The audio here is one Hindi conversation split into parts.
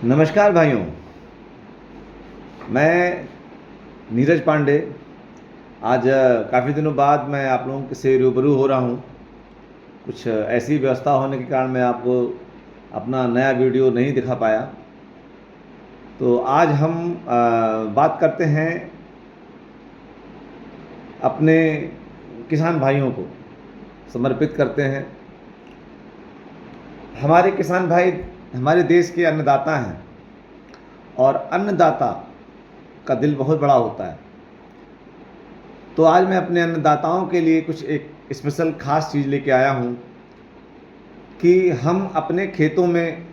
नमस्कार भाइयों, मैं नीरज पांडे। आज काफ़ी दिनों बाद मैं आप लोगों से रूबरू हो रहा हूँ। कुछ ऐसी व्यवस्था होने के कारण मैं आपको अपना नया वीडियो नहीं दिखा पाया। तो आज हम बात करते हैं अपने किसान भाइयों को समर्पित करते हैं। हमारे किसान भाई हमारे देश के अन्नदाता हैं और अन्नदाता का दिल बहुत बड़ा होता है। तो आज मैं अपने अन्नदाताओं के लिए कुछ एक स्पेशल खास चीज़ लेके आया हूँ कि हम अपने खेतों में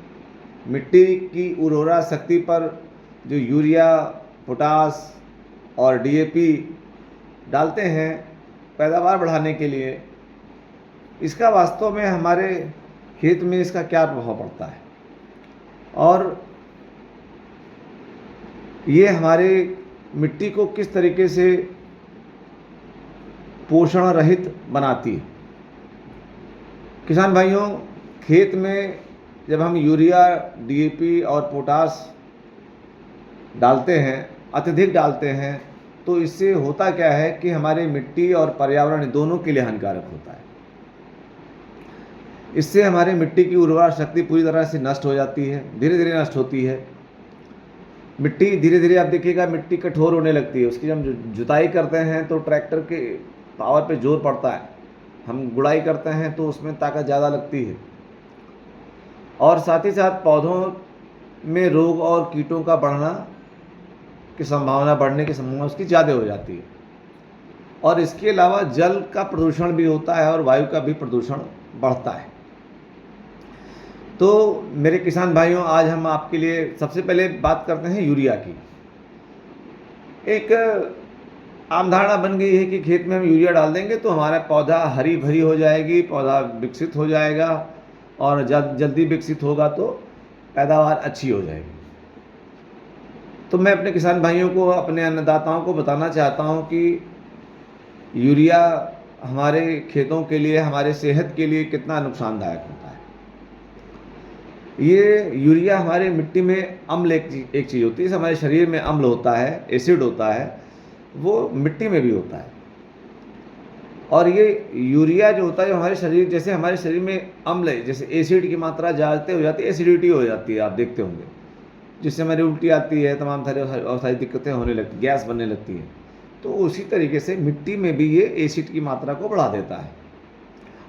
मिट्टी की उर्वरा शक्ति पर जो यूरिया, पोटास और डीएपी डालते हैं पैदावार बढ़ाने के लिए, इसका वास्तव में हमारे खेत में इसका क्या प्रभाव पड़ता है और ये हमारे मिट्टी को किस तरीके से पोषण रहित बनाती है। किसान भाइयों, खेत में जब हम यूरिया, डीएपी और पोटास डालते हैं, अत्यधिक डालते हैं, तो इससे होता क्या है कि हमारे मिट्टी और पर्यावरण दोनों के लिए हानिकारक होता है। इससे हमारे मिट्टी की उर्वरा शक्ति पूरी तरह से नष्ट हो जाती है, धीरे धीरे नष्ट होती है। मिट्टी धीरे धीरे, आप देखिएगा, मिट्टी कठोर होने लगती है। उसकी जब हम जुताई करते हैं तो ट्रैक्टर के पावर पे जोर पड़ता है, हम गुड़ाई करते हैं तो उसमें ताकत ज़्यादा लगती है, और साथ ही साथ पौधों में रोग और कीटों का बढ़ने की संभावना उसकी ज़्यादा हो जाती है। और इसके अलावा जल का प्रदूषण भी होता है और वायु का भी प्रदूषण बढ़ता है। तो मेरे किसान भाइयों, आज हम आपके लिए सबसे पहले बात करते हैं यूरिया की। एक आम धारणा बन गई है कि खेत में हम यूरिया डाल देंगे तो हमारा पौधा हरी भरी हो जाएगी, पौधा विकसित हो जाएगा, और जल्दी विकसित होगा तो पैदावार अच्छी हो जाएगी। तो मैं अपने किसान भाइयों को, अपने अन्नदाताओं को बताना चाहता हूं कि यूरिया हमारे खेतों के लिए, हमारे सेहत के लिए कितना नुकसानदायक होता है। ये यूरिया हमारे मिट्टी में अम्ल एक चीज़ होती है। जैसे हमारे शरीर में अम्ल होता है, एसिड होता है, वो मिट्टी में भी होता है। और ये यूरिया जो होता है, जो हमारे शरीर, जैसे हमारे शरीर में अम्ल है, जैसे एसिड की मात्रा ज़्यादा हो जाती है, एसिडिटी हो जाती है, आप देखते होंगे, जिससे हमारी उल्टी आती है, तमाम सारी दिक्कतें होने लगती, गैस बनने लगती है। तो उसी तरीके से मिट्टी में भी ये एसिड की मात्रा को बढ़ा देता है,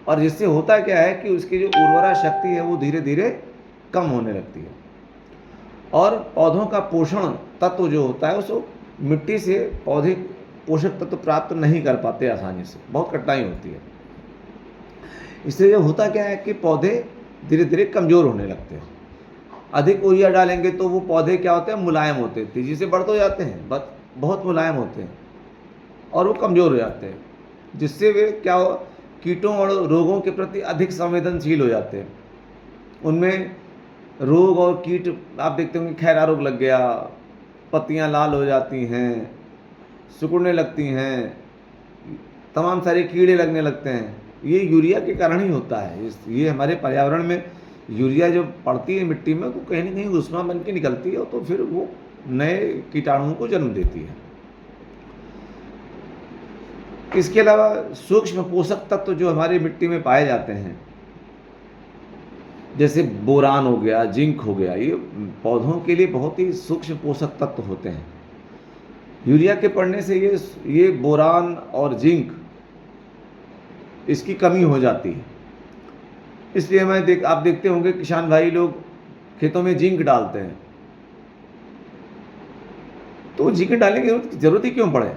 और जिससे होता क्या है कि उसकी जो उर्वरा शक्ति है वो धीरे धीरे कम होने लगती है, और पौधों का पोषण तत्व जो होता है उसको मिट्टी से पौधे पोषक तत्व प्राप्त नहीं कर पाते आसानी से, बहुत कठिनाई होती है। इससे जो होता क्या है कि पौधे धीरे धीरे कमज़ोर होने लगते हैं। अधिक यूरिया डालेंगे तो वो पौधे क्या होते हैं, मुलायम होते हैं, तेज़ी से बढ़ तो जाते हैं, बहुत मुलायम होते हैं, और वो कमज़ोर हो जाते हैं, जिससे वे क्या हो, कीटों और रोगों के प्रति अधिक संवेदनशील हो जाते हैं। उनमें रोग और कीट, आप देखते होंगे, खैरा रोग लग गया, पत्तियां लाल हो जाती हैं, सिकुड़ने लगती हैं, तमाम सारे कीड़े लगने लगते हैं। ये यूरिया के कारण ही होता है। ये हमारे पर्यावरण में यूरिया जो पड़ती है मिट्टी में, तो कहीं ना कहीं ऊष्मा बन के निकलती है, तो फिर वो नए कीटाणुओं को जन्म देती है। इसके अलावा सूक्ष्म पोषक तत्व जो हमारी मिट्टी में पाए जाते हैं, जैसे बोरान हो गया, जिंक हो गया, ये पौधों के लिए बहुत ही सूक्ष्म पोषक तत्व होते हैं। यूरिया के पड़ने से ये बोरान और जिंक, इसकी कमी हो जाती है। इसलिए आप देखते होंगे किसान भाई लोग खेतों में जिंक डालते हैं। तो जिंक डालने की जरूरत ही क्यों पड़े,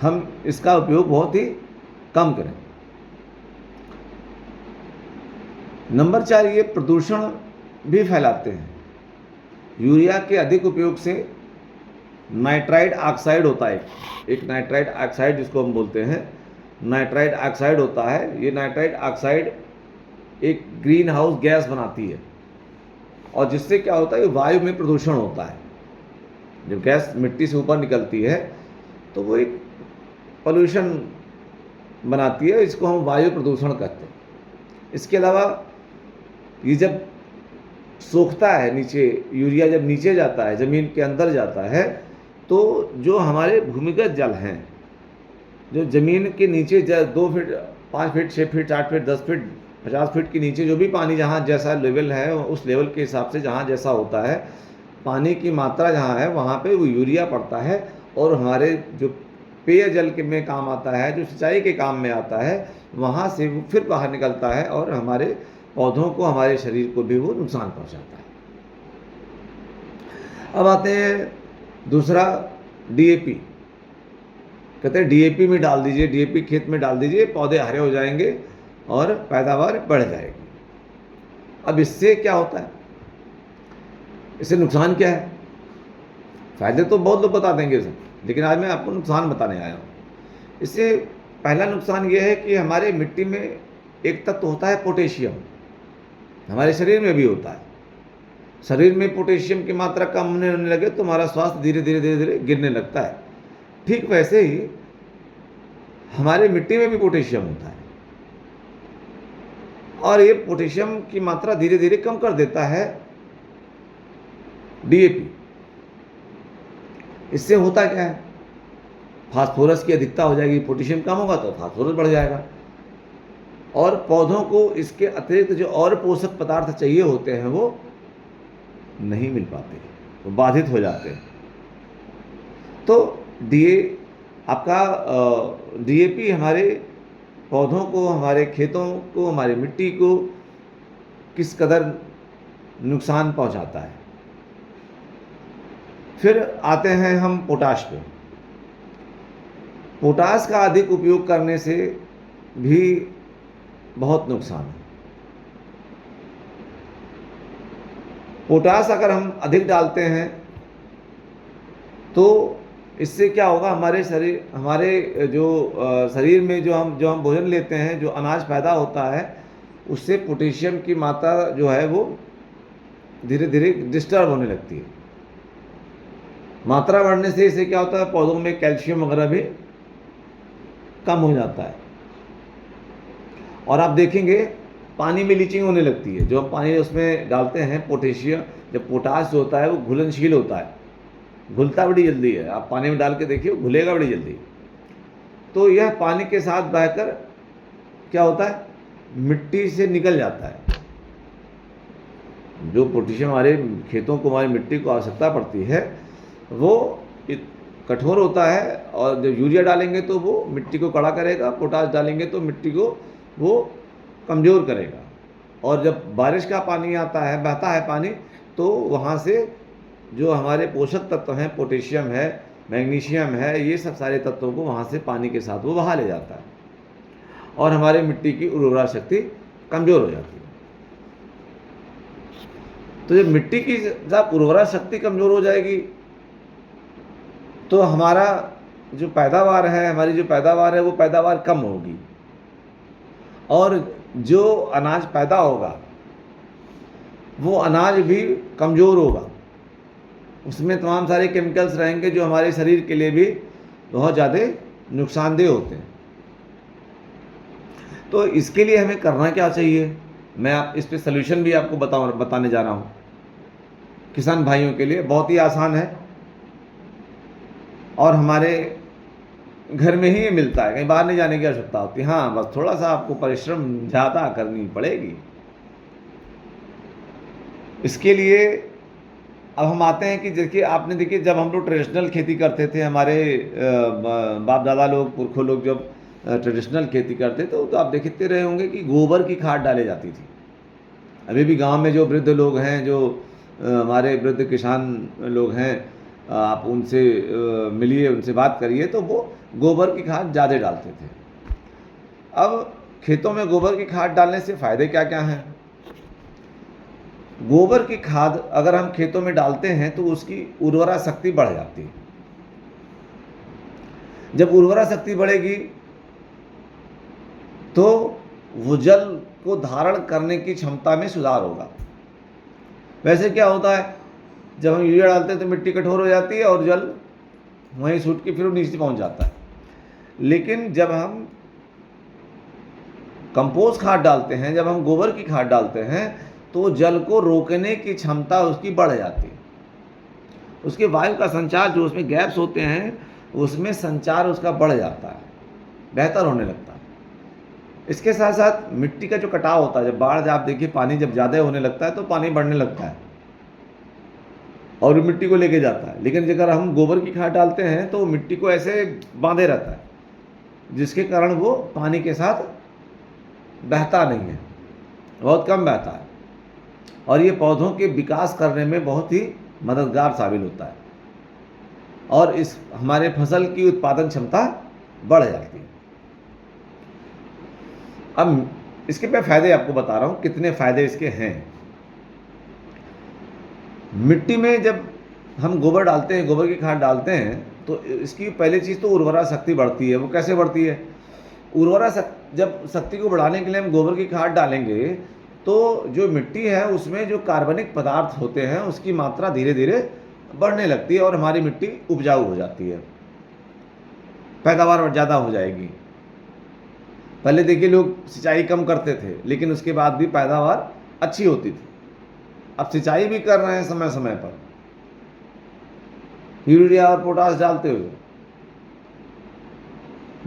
हम इसका उपयोग बहुत ही कम करें। नंबर 4, ये प्रदूषण भी फैलाते हैं। यूरिया के अधिक उपयोग से नाइट्राइड ऑक्साइड होता है, एक नाइट्राइड ऑक्साइड जिसको हम बोलते हैं, नाइट्राइड ऑक्साइड होता है। ये नाइट्राइड ऑक्साइड एक ग्रीन हाउस गैस बनाती है, और जिससे क्या होता है, वायु में प्रदूषण होता है। जब गैस मिट्टी से ऊपर निकलती है तो वो एक पोल्यूशन बनाती है, इसको हम वायु प्रदूषण कहते हैं। इसके अलावा ये जब सोखता है नीचे, यूरिया जब नीचे जाता है, ज़मीन के अंदर जाता है, तो जो हमारे भूमिगत जल हैं, जो ज़मीन के नीचे 2 feet, 5 feet, 6 feet, 8 feet, 10 feet, 50 feet के नीचे जो भी पानी जहाँ जैसा लेवल है, उस लेवल के हिसाब से जहाँ जैसा होता है, पानी की मात्रा जहाँ है वहाँ पे वो यूरिया पड़ता है, और हमारे जो पेयजल के में काम आता है, जो सिंचाई के काम में आता है, वहाँ से वो फिर बाहर निकलता है और हमारे पौधों को, हमारे शरीर को भी वो नुकसान पहुँचाता है। अब आते हैं दूसरा, डीएपी। कहते हैं डीएपी में डाल दीजिए, डीएपी खेत में डाल दीजिए, पौधे हरे हो जाएंगे और पैदावार बढ़ जाएगी। अब इससे क्या होता है, इससे नुकसान क्या है? फायदे तो बहुत लोग बता देंगे सर, लेकिन आज मैं आपको नुकसान बताने आया हूँ। इससे पहला नुकसान ये है कि हमारे मिट्टी में एक तत्व होता है पोटेशियम, हमारे शरीर में भी होता है। शरीर में पोटेशियम की मात्रा कम होने लगे तो हमारा स्वास्थ्य धीरे धीरे धीरे धीरे गिरने लगता है। ठीक वैसे ही हमारे मिट्टी में भी पोटेशियम होता है, और ये पोटेशियम की मात्रा धीरे धीरे कम कर देता है डीएपी। इससे होता क्या है, फास्फोरस की अधिकता हो जाएगी, पोटेशियम कम होगा तो फास्फोरस बढ़ जाएगा, और पौधों को इसके अतिरिक्त जो और पोषक पदार्थ चाहिए होते हैं वो नहीं मिल पाते, वो बाधित हो जाते हैं। तो डीएपी हमारे पौधों को, हमारे खेतों को, हमारी मिट्टी को किस कदर नुकसान पहुंचाता है। फिर आते हैं हम पोटाश पे। पोटाश का अधिक उपयोग करने से भी बहुत नुकसान है। पोटाश अगर हम अधिक डालते हैं तो इससे क्या होगा, हमारे शरीर में जो हम भोजन लेते हैं, जो अनाज पैदा होता है, उससे पोटेशियम की मात्रा जो है वो धीरे धीरे डिस्टर्ब होने लगती है। मात्रा बढ़ने से इससे क्या होता है, पौधों में कैल्शियम वगैरह भी कम हो जाता है। और आप देखेंगे पानी में लीचिंग होने लगती है। जो हम पानी उसमें डालते हैं पोटेशियम, जब पोटाश जो होता है वो घुलनशील होता है, घुलता बड़ी जल्दी है। आप पानी में डाल के देखिए, घुलेगा बड़ी जल्दी। तो यह पानी के साथ बहकर क्या होता है, मिट्टी से निकल जाता है। जो पोटेशियम हमारे खेतों को, हमारी मिट्टी को आवश्यकता पड़ती है, वो कठोर होता है, और जब यूरिया डालेंगे तो वो मिट्टी को कड़ा करेगा, पोटाश डालेंगे तो मिट्टी को वो कमज़ोर करेगा। और जब बारिश का पानी आता है, बहता है पानी, तो वहाँ से जो हमारे पोषक तत्व हैं, पोटेशियम है, मैग्नीशियम है, ये सब सारे तत्वों को वहाँ से पानी के साथ वो बहा ले जाता है, और हमारे मिट्टी की उर्वरा शक्ति कमज़ोर हो जाती है। तो जब मिट्टी की जब उर्वरा शक्ति कमज़ोर हो जाएगी तो हमारा जो पैदावार है, हमारी जो पैदावार है वो पैदावार कम होगी, और जो अनाज पैदा होगा वो अनाज भी कमज़ोर होगा। उसमें तमाम सारे केमिकल्स रहेंगे जो हमारे शरीर के लिए भी बहुत ज़्यादा नुकसानदेह होते हैं। तो इसके लिए हमें करना क्या चाहिए, मैं इस पे सलूशन भी आपको बताने जा रहा हूँ। किसान भाइयों के लिए बहुत ही आसान है, और हमारे घर में ही ये मिलता है, कहीं बाहर नहीं जाने की आवश्यकता होती। हाँ, बस थोड़ा सा आपको परिश्रम ज़्यादा करनी पड़ेगी। इसके लिए अब हम आते हैं कि देखिए जब हम लोग ट्रेडिशनल खेती करते थे, हमारे बाप दादा लोग, पुरखों लोग जब ट्रेडिशनल खेती करते थे, तो आप देखते रहे होंगे कि गोबर की खाद डाली जाती थी। अभी भी गांव में जो वृद्ध लोग हैं, जो हमारे वृद्ध किसान लोग हैं, आप उनसे मिलिए, उनसे बात करिए, तो वो गोबर की खाद ज़्यादा डालते थे। अब खेतों में गोबर की खाद डालने से फ़ायदे क्या क्या हैं? गोबर की खाद अगर हम खेतों में डालते हैं तो उसकी उर्वरा शक्ति बढ़ जाती है। जब उर्वरा शक्ति बढ़ेगी तो वो जल को धारण करने की क्षमता में सुधार होगा। वैसे क्या होता है, जब हम यूरिया डालते हैं तो मिट्टी कठोर हो जाती है और जल वहीं सूट के फिर नीचे पहुंच जाता है। लेकिन जब हम कंपोस्ट खाद डालते हैं, जब हम गोबर की खाद डालते हैं, तो जल को रोकने की क्षमता उसकी बढ़ जाती है। उसके वायु का संचार, जो उसमें गैप्स होते हैं, उसमें संचार उसका बढ़ जाता है, बेहतर होने लगता है। इसके साथ साथ मिट्टी का जो कटाव होता है, जब बाढ़, आप देखिए पानी जब ज़्यादा होने लगता है तो पानी बढ़ने लगता है और मिट्टी को लेके जाता है। लेकिन अगर हम गोबर की खाद डालते हैं तो मिट्टी को ऐसे बांधे रहता है, जिसके कारण वो पानी के साथ बहता नहीं है, बहुत कम बहता है, और ये पौधों के विकास करने में बहुत ही मददगार साबित होता है और इस हमारे फसल की उत्पादन क्षमता बढ़ जाती है। अब इसके मैं फ़ायदे आपको बता रहा हूँ, कितने फ़ायदे इसके हैं। मिट्टी में जब हम गोबर डालते हैं, गोबर की खाद डालते हैं, तो इसकी पहली चीज़ तो उर्वरा शक्ति बढ़ती है। वो कैसे बढ़ती है? जब शक्ति को बढ़ाने के लिए हम गोबर की खाद डालेंगे तो जो मिट्टी है उसमें जो कार्बनिक पदार्थ होते हैं उसकी मात्रा धीरे धीरे बढ़ने लगती है और हमारी मिट्टी उपजाऊ हो जाती है, पैदावार ज़्यादा हो जाएगी। पहले देखिए लोग सिंचाई कम करते थे लेकिन उसके बाद भी पैदावार अच्छी होती थी। अब सिंचाई भी कर रहे हैं समय समय पर, यूरिया और पोटाश डालते हुए,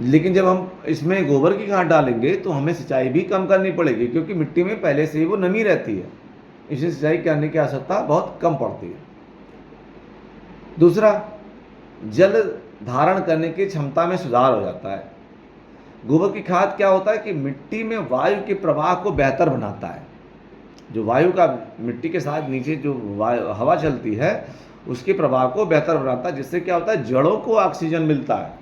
लेकिन जब हम इसमें गोबर की खाद डालेंगे तो हमें सिंचाई भी कम करनी पड़ेगी, क्योंकि मिट्टी में पहले से ही वो नमी रहती है, इसलिए सिंचाई करने की आवश्यकता बहुत कम पड़ती है। दूसरा, जल धारण करने की क्षमता में सुधार हो जाता है। गोबर की खाद क्या होता है कि मिट्टी में वायु के प्रवाह को बेहतर बनाता है। जो वायु का मिट्टी के साथ नीचे जो हवा चलती है उसके प्रवाह को बेहतर बनाता है, जिससे क्या होता है, जड़ों को ऑक्सीजन मिलता है।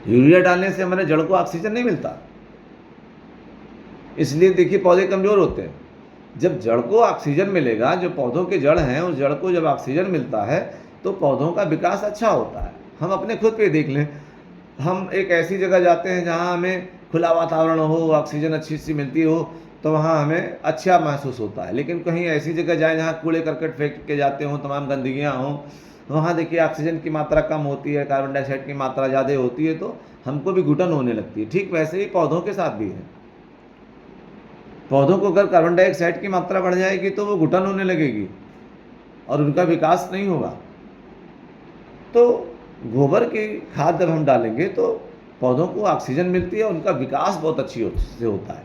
यूरिया डालने से हमारे जड़ को ऑक्सीजन नहीं मिलता, इसलिए देखिए पौधे कमजोर होते हैं। जब जड़ को ऑक्सीजन मिलेगा, जो पौधों के जड़ हैं उस जड़ को जब ऑक्सीजन मिलता है तो पौधों का विकास अच्छा होता है। हम अपने खुद पे देख लें, हम एक ऐसी जगह जाते हैं जहाँ हमें खुला वातावरण हो, ऑक्सीजन अच्छी सी मिलती हो, तो वहाँ हमें अच्छा महसूस होता है। लेकिन कहीं ऐसी जगह जाएँ जहाँ कूड़े करकट फेंक के जाते हों, तमाम गंदगियाँ हों, वहाँ देखिए ऑक्सीजन की मात्रा कम होती है, कार्बन डाइऑक्साइड की मात्रा ज़्यादा होती है, तो हमको भी घुटन होने लगती है। ठीक वैसे ही पौधों के साथ भी है। पौधों को अगर कार्बन डाइऑक्साइड की मात्रा बढ़ जाएगी तो वो घुटन होने लगेगी और उनका विकास नहीं होगा। तो गोबर की खाद जब हम डालेंगे तो पौधों को ऑक्सीजन मिलती है, उनका विकास बहुत अच्छी से होता है,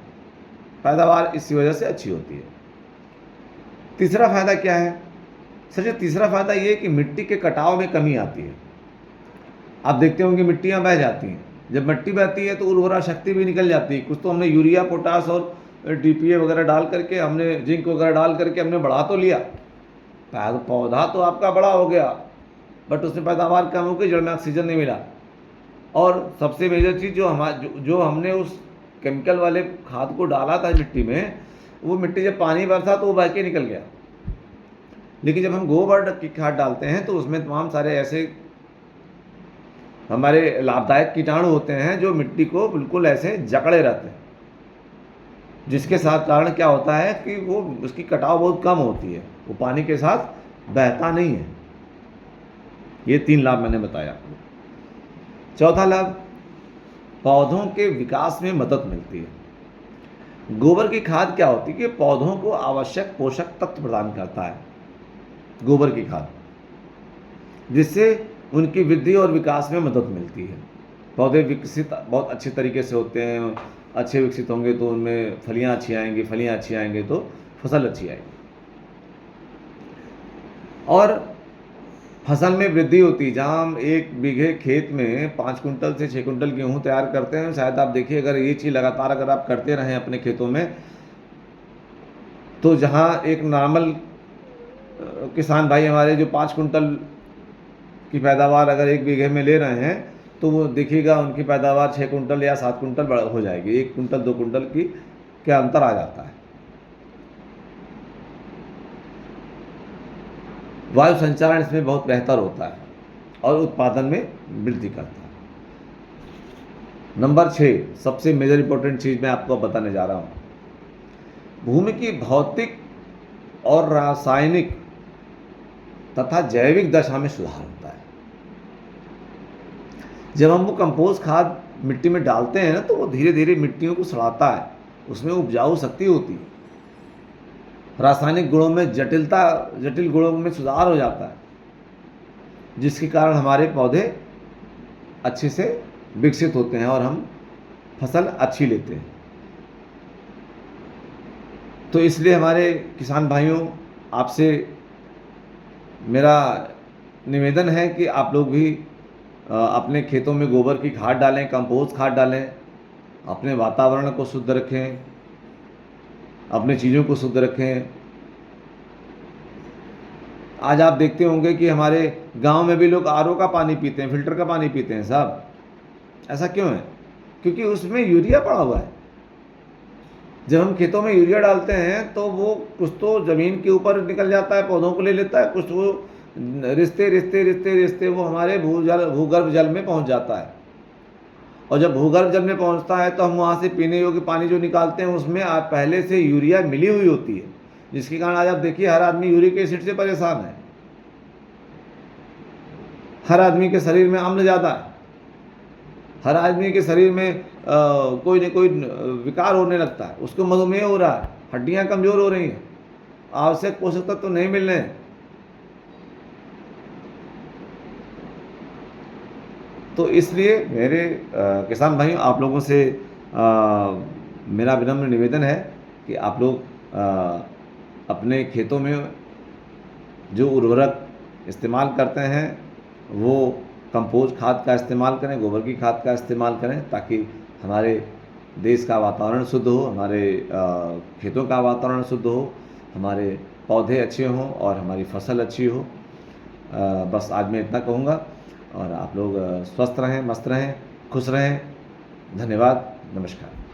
पैदावार इसी वजह से अच्छी होती है। तीसरा फायदा क्या है? सर, तीसरा फायदा ये कि मिट्टी के कटाव में कमी आती है। आप देखते होंगे मिट्टियाँ बह जाती हैं, जब मिट्टी बहती है तो उर्वरा शक्ति भी निकल जाती है। कुछ तो हमने यूरिया, पोटास और डीपीए वगैरह डाल करके, हमने जिंक वगैरह डाल करके हमने बढ़ा तो लिया, पौधा तो आपका बड़ा हो गया, बट उसमें पैदावार कम हो गई, जड़ में ऑक्सीजन नहीं मिला। और सबसे मेजर चीज़ जो हमने उस केमिकल वाले खाद को डाला था मिट्टी में, वो मिट्टी जब पानी बरसा तो वो बह के निकल गया। लेकिन जब हम गोबर की खाद डालते हैं तो उसमें तमाम सारे ऐसे हमारे लाभदायक कीटाणु होते हैं जो मिट्टी को बिल्कुल ऐसे जकड़े रहते हैं, जिसके साथ कारण क्या होता है कि वो उसकी कटाव बहुत कम होती है, वो पानी के साथ बहता नहीं है। ये 3 लाभ मैंने बताया आपको। चौथा लाभ, पौधों के विकास में मदद मिलती है। गोबर की खाद क्या होती है कि पौधों को आवश्यक पोषक तत्व प्रदान करता है, गोबर की खाद, जिससे उनकी वृद्धि और विकास में मदद मिलती है। पौधे विकसित बहुत अच्छे तरीके से होते हैं, अच्छे विकसित होंगे तो उनमें फलियां अच्छी आएंगी, फलियां अच्छी आएंगी तो फसल अच्छी आएगी और फसल में वृद्धि होती है। जहाँ हम 1 बीघे खेत में 5 कुंटल से 6 कुंटल गेहूँ तैयार करते हैं, शायद आप देखिए अगर ये चीज़ लगातार अगर आप करते रहें अपने खेतों में, तो जहाँ एक नॉर्मल किसान भाई हमारे जो 5 कुंटल की पैदावार अगर 1 बीघे में ले रहे हैं, तो वो देखिएगा उनकी पैदावार 6 कुंटल या 7 कुंटल हो जाएगी। 1 कुंटल 2 कुंटल की क्या अंतर आ जाता है। वायु संचारण इसमें बहुत बेहतर होता है और उत्पादन में वृद्धि करता है। नंबर 6, सबसे मेजर इंपॉर्टेंट चीज़ मैं आपको बताने जा रहा हूँ, भूमि की भौतिक और रासायनिक तथा जैविक दशा में सुधार होता है। जब हम वो कंपोस्ट खाद मिट्टी में डालते हैं ना, तो वो धीरे धीरे मिट्टियों को सड़ाता है, उसमें उपजाऊ शक्ति होती है, रासायनिक गुणों में जटिल गुणों में सुधार हो जाता है, जिसके कारण हमारे पौधे अच्छे से विकसित होते हैं और हम फसल अच्छी लेते हैं। तो इसलिए हमारे किसान भाइयों, आपसे मेरा निवेदन है कि आप लोग भी अपने खेतों में गोबर की खाद डालें, कंपोस्ट खाद डालें, अपने वातावरण को शुद्ध रखें, अपने चीज़ों को शुद्ध रखें। आज आप देखते होंगे कि हमारे गांव में भी लोग आरओ का पानी पीते हैं, फिल्टर का पानी पीते हैं साहब। ऐसा क्यों है? क्योंकि उसमें यूरिया पड़ा हुआ है। जब हम खेतों में यूरिया डालते हैं तो वो कुछ तो ज़मीन के ऊपर निकल जाता है, पौधों को ले लेता है, कुछ वो रिश्ते वो हमारे भूगर्भ जल में पहुंच जाता है। और जब भूगर्भ जल में पहुंचता है तो हम वहाँ से पीने योग्य पानी जो निकालते हैं उसमें पहले से यूरिया मिली हुई होती है, जिसके कारण आज आप देखिए हर आदमी यूरिक एसिड से परेशान है। हर आदमी के शरीर में अम्ल ज़्यादा है, हर आदमी के शरीर में कोई न कोई विकार होने लगता है, उसको मधुमेह हो रहा है, हड्डियाँ कमज़ोर हो रही हैं, आवश्यक पोषक तत्व तो नहीं मिल रहे हैं। तो इसलिए मेरे किसान भाइयों, आप लोगों से मेरा विनम्र निवेदन है कि आप लोग अपने खेतों में जो उर्वरक इस्तेमाल करते हैं वो कंपोस्ट खाद का इस्तेमाल करें, गोबर की खाद का इस्तेमाल करें, ताकि हमारे देश का वातावरण शुद्ध हो, हमारे खेतों का वातावरण शुद्ध हो, हमारे पौधे अच्छे हों और हमारी फसल अच्छी हो। बस आज मैं इतना कहूँगा और आप लोग स्वस्थ रहें, मस्त रहें, खुश रहें। धन्यवाद, नमस्कार।